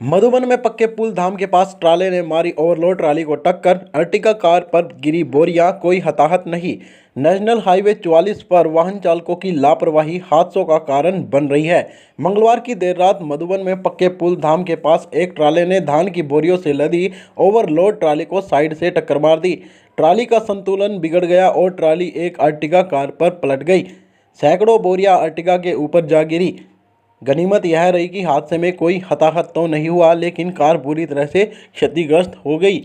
मधुबन में पक्के पुल धाम के पास ट्राले ने मारी ओवरलोड ट्राली को टक्कर। अर्टिगा कार पर गिरी बोरियां, कोई हताहत नहीं। नेशनल हाईवे 44 पर वाहन चालकों की लापरवाही हादसों का कारण बन रही है। मंगलवार की देर रात मधुबन में पक्के पुल धाम के पास एक ट्राले ने धान की बोरियों से लदी ओवरलोड ट्राली को साइड से टक्कर मार दी। ट्राली का संतुलन बिगड़ गया और ट्राली एक अर्टिगा कार पर पलट गई। सैकड़ों बोरियां अर्टिगा के ऊपर जा गिरी। गनीमत यह रही कि हादसे में कोई हताहत तो नहीं हुआ, लेकिन कार बुरी तरह से क्षतिग्रस्त हो गई।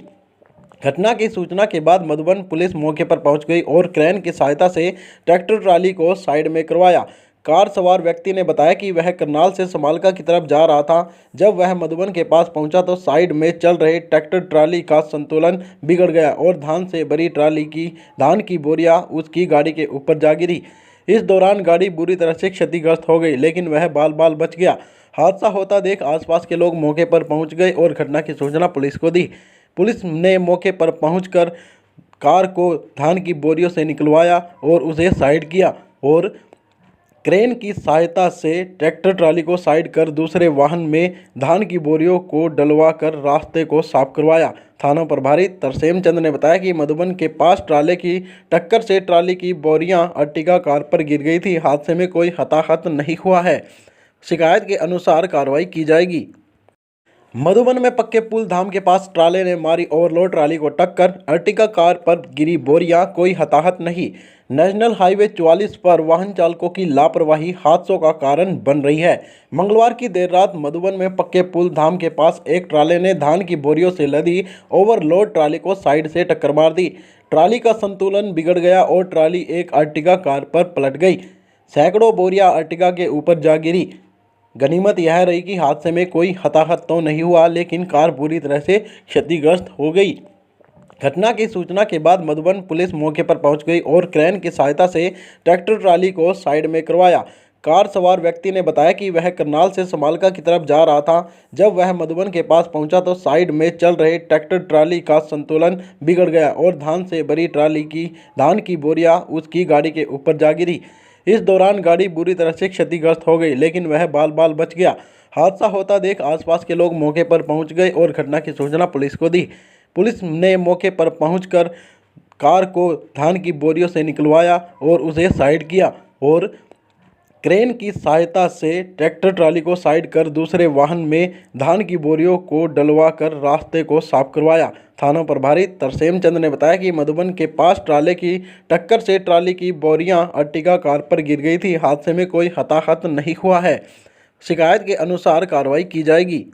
घटना की सूचना के बाद मधुबन पुलिस मौके पर पहुंच गई और क्रेन की सहायता से ट्रैक्टर ट्राली को साइड में करवाया। कार सवार व्यक्ति ने बताया कि वह करनाल से समालका की तरफ जा रहा था। जब वह मधुबन के पास पहुंचा तो साइड में चल रहे ट्रैक्टर ट्राली का संतुलन बिगड़ गया और धान से भरी ट्राली की धान की बोरियां उसकी गाड़ी के ऊपर जा गिरी। इस दौरान गाड़ी बुरी तरह से क्षतिग्रस्त हो गई, लेकिन वह बाल बाल बच गया। हादसा होता देख आसपास के लोग मौके पर पहुंच गए और घटना की सूचना पुलिस को दी। पुलिस ने मौके पर पहुंचकर कार को धान की बोरियों से निकलवाया और उसे साइड किया और क्रेन की सहायता से ट्रैक्टर ट्राली को साइड कर दूसरे वाहन में धान की बोरियों को डलवा कर रास्ते को साफ करवाया। थाना प्रभारी तरसेम चंद ने बताया कि मधुबन के पास ट्राले की टक्कर से ट्राली की बोरियां अर्टिगा कार पर गिर गई थी। हादसे में कोई हताहत नहीं हुआ है। शिकायत के अनुसार कार्रवाई की जाएगी। मधुबन में पक्के पुल धाम के पास ट्राले ने मारी ओवरलोड ट्राली को टक्कर। अर्टिगा कार पर गिरी बोरियां, कोई हताहत नहीं। नेशनल हाईवे 44 पर वाहन चालकों की लापरवाही हादसों का कारण बन रही है। मंगलवार की देर रात मधुबन में पक्के पुल धाम के पास एक ट्राले ने धान की बोरियों से लदी ओवरलोड ट्राली को साइड से टक्कर मार दी। ट्राली का संतुलन बिगड़ गया और ट्राली एक अर्टिगा कार पर पलट गई। सैकड़ों बोरियां अर्टिगा के ऊपर जा गिरी। गनीमत यह रही कि हादसे में कोई हताहत तो नहीं हुआ, लेकिन कार बुरी तरह से क्षतिग्रस्त हो गई। घटना की सूचना के बाद मधुबन पुलिस मौके पर पहुंच गई और क्रेन की सहायता से ट्रैक्टर ट्राली को साइड में करवाया। कार सवार व्यक्ति ने बताया कि वह करनाल से समालका की तरफ जा रहा था। जब वह मधुबन के पास पहुंचा तो साइड में चल रहे ट्रैक्टर ट्राली का संतुलन बिगड़ गया और धान से भरी ट्राली की धान की बोरियां उसकी गाड़ी के ऊपर जा गिरी। इस दौरान गाड़ी बुरी तरह से क्षतिग्रस्त हो गई, लेकिन वह बाल बाल बच गया। हादसा होता देख आसपास के लोग मौके पर पहुंच गए और घटना की सूचना पुलिस को दी। पुलिस ने मौके पर पहुंचकर कार को धान की बोरियों से निकलवाया और उसे साइड किया और क्रेन की सहायता से ट्रैक्टर ट्राली को साइड कर दूसरे वाहन में धान की बोरियों को डलवा कर रास्ते को साफ करवाया। थाना प्रभारी तरसेम चंद ने बताया कि मधुबन के पास ट्राले की टक्कर से ट्राली की बोरियां अर्टिगा कार पर गिर गई थी। हादसे में कोई हताहत नहीं हुआ है। शिकायत के अनुसार कार्रवाई की जाएगी।